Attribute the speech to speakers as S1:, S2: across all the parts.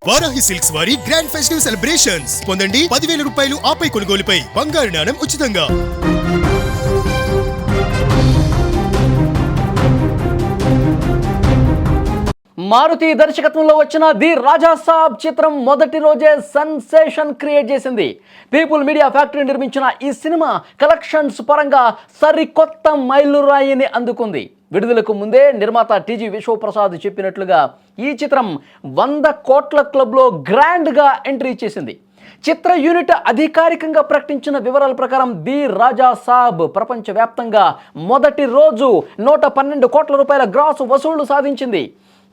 S1: Varahi silks వారి grand festive celebrations పొందండి 10,000 రూపాయలు ఆపై కొనుగోలుపై బంగారు నాణెం ఉచితంగా.
S2: మారుతి దర్శకత్వంలో వచ్చిన ది రాజా సాబ్ చిత్రం మొదటి రోజే సెన్సేషన్ క్రియేట్ చేసింది. పీపుల్ మీడియా ఫ్యాక్టరీ నిర్మించిన ఈ సినిమా కలెక్షన్స్ పరంగా సరికొత్త మైలురాయిని అందుకుంది. విడుదలకు ముందే నిర్మాత టీజీ విశ్వప్రసాద్ చెప్పినట్లుగా ఈ చిత్రం 100 కోట్ల క్లబ్లో గ్రాండ్గా ఎంట్రీ చేసింది. చిత్ర యూనిట్ అధికారికంగా ప్రకటించిన వివరాల ప్రకారం ది రాజా సాబ్ ప్రపంచవ్యాప్తంగా మొదటి రోజు 112 కోట్ల రూపాయల గ్రాస్ వసూళ్లు సాధించింది.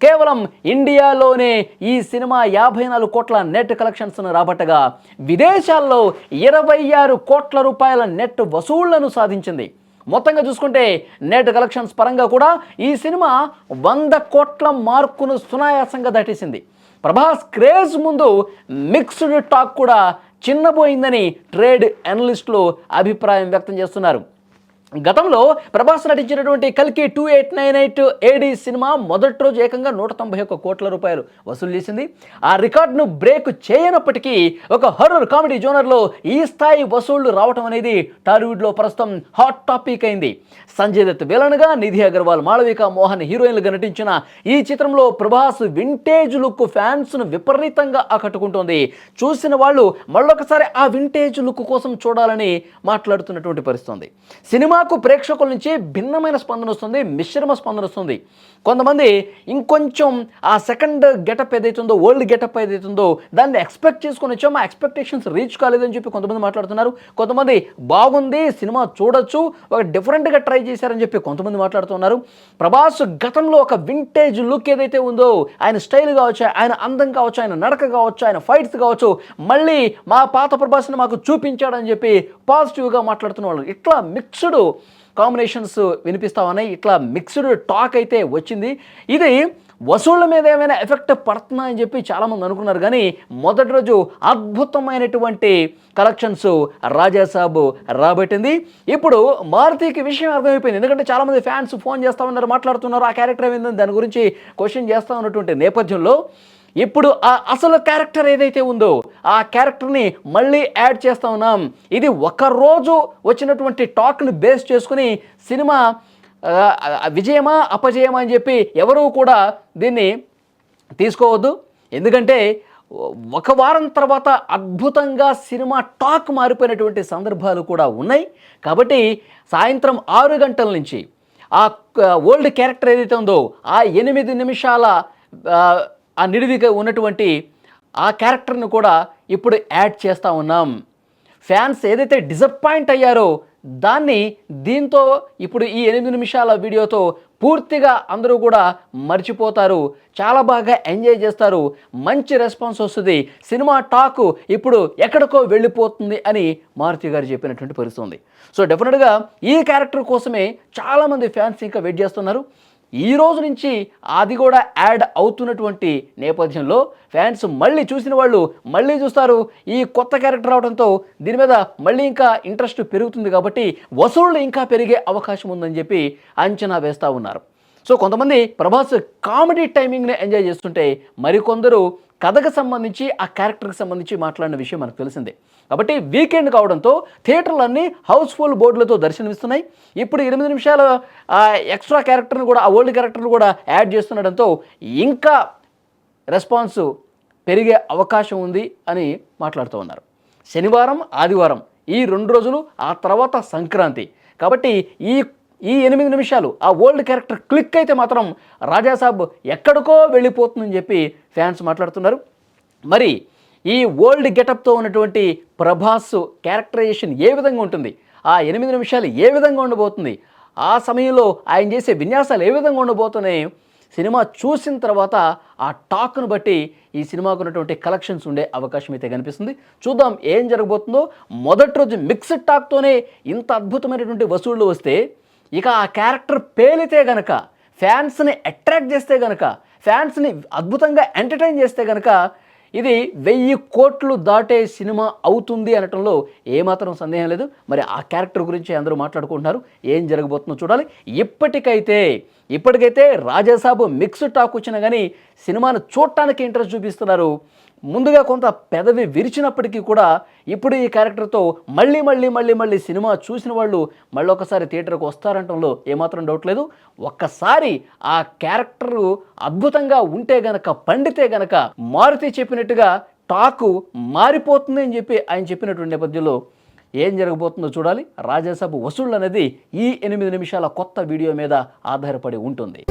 S2: కేవలం ఇండియాలోనే ఈ సినిమా 54 కోట్ల నెట్ కలెక్షన్స్ను రాబట్టగా విదేశాల్లో 26 కోట్ల రూపాయల నెట్ వసూళ్లను సాధించింది. మొత్తంగా చూసుకుంటే నెట్ కలెక్షన్స్ పరంగా కూడా ఈ సినిమా 100 కోట్ల మార్కును సునాయాసంగా దాటేసింది. ప్రభాస్ క్రేజ్ ముందు మిక్స్డ్ టాక్ కూడా చిన్నబోయిందని ట్రేడ్ అనలిస్టులు అభిప్రాయం వ్యక్తం చేస్తున్నారు. గతంలో ప్రభాస్ నటించినటువంటి కల్కి 2898 ఏడి సినిమా మొదటి రోజు ఏకంగా 191 కోట్ల రూపాయలు వసూలు చేసింది. ఆ రికార్డును బ్రేక్ చేయనప్పటికీ ఒక హర్రర్ కామెడీ జోనర్లో ఈ స్థాయి వసూళ్లు రావటం అనేది టాలీవుడ్లో ప్రస్తుతం హాట్ టాపిక్ అయింది. సంజయ్ దత్ విలన్గా, నిధి అగర్వాల్, మాళవిక మోహన్ హీరోయిన్లుగా నటించిన ఈ చిత్రంలో ప్రభాస్ వింటేజ్ లుక్ ఫ్యాన్స్ను విపరీతంగా ఆకట్టుకుంటోంది. చూసిన వాళ్ళు మళ్ళొకసారి ఆ వింటేజ్ లుక్ కోసం చూడాలని మాట్లాడుతున్నటువంటి పరిస్థితి. సినిమా ప్రేక్షకుల నుంచి భిన్నమైన స్పందన వస్తుంది, మిశ్రమ స్పందన వస్తుంది. కొంతమంది ఇంకొంచెం ఆ సెకండ్ గెటప్ ఏదైతుందో, ఓల్డ్ గెటప్ ఏదైతుందో దాన్ని ఎక్స్పెక్ట్ చేసుకొని వచ్చాం, ఆ ఎక్స్పెక్టేషన్స్ రీచ్ కాలేదని చెప్పి కొంతమంది మాట్లాడుతున్నారు. కొంతమంది బాగుంది, సినిమా చూడొచ్చు, ఒక డిఫరెంట్గా ట్రై చేశారని చెప్పి కొంతమంది మాట్లాడుతున్నారు. ప్రభాస్ గతంలో ఒక వింటేజ్ లుక్ ఏదైతే ఉందో, ఆయన స్టైల్ కావచ్చు, ఆయన అందం కావచ్చు, ఆయన నడక కావచ్చు, ఆయన ఫైట్స్ కావచ్చు, మళ్ళీ మా పాత ప్రభాస్ని మాకు చూపించాడని చెప్పి పాజిటివ్గా మాట్లాడుతున్న వాళ్ళు. ఇట్లా మిక్స్డ్ కాంబినేషన్స్ వినిపిస్తా ఉన్నాయి. ఇట్లా మిక్స్డ్ టాక్ అయితే వచ్చింది. ఇది వసూళ్ల మీద ఏమైనా ఎఫెక్ట్ పడుతుందా అని చెప్పి చాలామంది అనుకున్నారు. కానీ మొదటి రోజు అద్భుతమైనటువంటి కలెక్షన్స్ రాజాసాబ్ రాబట్టింది. ఇప్పుడు మారుతికి విషయం అర్థమైపోయింది. ఎందుకంటే చాలామంది ఫ్యాన్స్ ఫోన్ చేస్తూ ఉన్నారు, మాట్లాడుతున్నారు, ఆ క్యారెక్టర్ ఏమైందని దాని గురించి క్వశ్చన్ చేస్తూ ఉన్నటువంటి నేపథ్యంలో ఇప్పుడు ఆ అసలు క్యారెక్టర్ ఏదైతే ఉందో ఆ క్యారెక్టర్ని మళ్ళీ యాడ్ చేస్తూ ఉన్నాం. ఇది ఒకరోజు వచ్చినటువంటి టాక్ని బేస్ చేసుకుని సినిమా విజయమా అపజయమా అని చెప్పి ఎవరూ కూడా దీన్ని తీసుకోవద్దు. ఎందుకంటే ఒక వారం తర్వాత అద్భుతంగా సినిమా టాక్ మారిపోయినటువంటి సందర్భాలు కూడా ఉన్నాయి. కాబట్టి సాయంత్రం 6 గంటల నుంచి ఆ ఓల్డ్ క్యారెక్టర్ ఏదైతే ఉందో ఆ 8 నిమిషాల ఆ నిడివిగా ఉన్నటువంటి ఆ క్యారెక్టర్ను కూడా ఇప్పుడు యాడ్ చేస్తూ ఉన్నాం. ఫ్యాన్స్ ఏదైతే డిసప్పాయింట్ అయ్యారో దాన్ని దీంతో ఇప్పుడు ఈ 8 నిమిషాల వీడియోతో పూర్తిగా అందరూ కూడా మర్చిపోతారు, చాలా బాగా ఎంజాయ్ చేస్తారు, మంచి రెస్పాన్స్ వస్తుంది, సినిమా టాక్ ఇప్పుడు ఎక్కడికో వెళ్ళిపోతుంది అని మారుతి గారు చెప్పినటువంటి పరిస్థితి ఉంది. సో డెఫినెట్గా ఈ క్యారెక్టర్ కోసమే చాలామంది ఫ్యాన్స్ ఇంకా వెయిట్ చేస్తున్నారు. ఈ రోజు నుంచి అది కూడా యాడ్ అవుతున్నటువంటి నేపథ్యంలో ఫ్యాన్స్ మళ్ళీ చూసిన వాళ్ళు మళ్ళీ చూస్తారు. ఈ కొత్త క్యారెక్టర్ రావడంతో దీని మీద మళ్ళీ ఇంకా ఇంట్రెస్ట్ పెరుగుతుంది. కాబట్టి వసూళ్లు ఇంకా పెరిగే అవకాశం ఉందని చెప్పి అంచనా వేస్తూ ఉన్నారు. సో కొంతమంది ప్రభాస్ కామెడీ టైమింగ్ని ఎంజాయ్ చేస్తుంటే మరికొందరు కథకు సంబంధించి ఆ క్యారెక్టర్కి సంబంధించి మాట్లాడిన విషయం మనకు తెలిసిందే. కాబట్టి వీకెండ్ కావడంతో థియేటర్లన్నీ హౌస్ఫుల్ బోర్డులతో దర్శనమిస్తున్నాయి. ఇప్పుడు 8 నిమిషాల ఎక్స్ట్రా క్యారెక్టర్ని కూడా, ఆ ఓల్డ్ క్యారెక్టర్ని కూడా యాడ్ చేస్తుండడంతో ఇంకా రెస్పాన్స్ పెరిగే అవకాశం ఉంది అని మాట్లాడుతూ ఉన్నారు. శనివారం, ఆదివారం ఈ 2 రోజులు, ఆ తర్వాత సంక్రాంతి. కాబట్టి ఈ 8 నిమిషాలు ఆ ఓల్డ్ క్యారెక్టర్ క్లిక్ అయితే మాత్రం రాజాసాబ్ ఎక్కడికో వెళ్ళిపోతుందని చెప్పి ఫ్యాన్స్ మాట్లాడుతున్నారు. మరి ఈ ఓల్డ్ గెటప్తో ఉన్నటువంటి ప్రభాస్ క్యారెక్టరైజేషన్ ఏ విధంగా ఉంటుంది, ఆ 8 నిమిషాలు ఏ విధంగా ఉండబోతుంది, ఆ సమయంలో ఆయన చేసే విన్యాసాలు ఏ విధంగా ఉండబోతున్నాయి, సినిమా చూసిన తర్వాత ఆ టాక్ను బట్టి ఈ సినిమాకు ఉన్నటువంటి కలెక్షన్స్ ఉండే అవకాశం అయితే కనిపిస్తుంది. చూద్దాం ఏం జరగబోతుందో. మొదటి రోజు మిక్స్డ్ టాక్తోనే ఇంత అద్భుతమైనటువంటి వసూళ్లు వస్తే, ఇక ఆ క్యారెక్టర్ పేలితే గనక, ఫ్యాన్స్ని అట్రాక్ట్ చేస్తే గనక, ఫ్యాన్స్ని అద్భుతంగా ఎంటర్టైన్ చేస్తే గనక ఇది 1000 కోట్లు దాటే సినిమా అవుతుంది అనటంలో ఏమాత్రం సందేహం లేదు. మరి ఆ క్యారెక్టర్ గురించి అందరూ మాట్లాడుకుంటున్నారు. ఏం జరగబోతుందో చూడాలి. ఇప్పటికైతే ఇప్పటికైతే రాజాసాబ్ మిక్స్డ్ టాక్ వచ్చినా కానీ సినిమాను చూడటానికి ఇంట్రెస్ట్ చూపిస్తున్నారు. ముందుగా కొంత పెదవి విరిచినప్పటికీ కూడా ఇప్పుడు ఈ క్యారెక్టర్తో మళ్ళీ సినిమా చూసిన వాళ్ళు మళ్ళీ ఒకసారి థియేటర్కి వస్తారంటంలో ఏమాత్రం డౌట్ లేదు. ఒక్కసారి ఆ క్యారెక్టరు అద్భుతంగా ఉంటే గనక, పండితే గనక మారుతి చెప్పినట్టుగా టాకు మారిపోతుంది అని చెప్పి ఆయన చెప్పినటువంటి నేపథ్యంలో ఏం జరగబోతుందో చూడాలి. రాజాసాబ్ వసూళ్ళు అనేది ఈ 8 నిమిషాల కొత్త వీడియో మీద ఆధారపడి ఉంటుంది.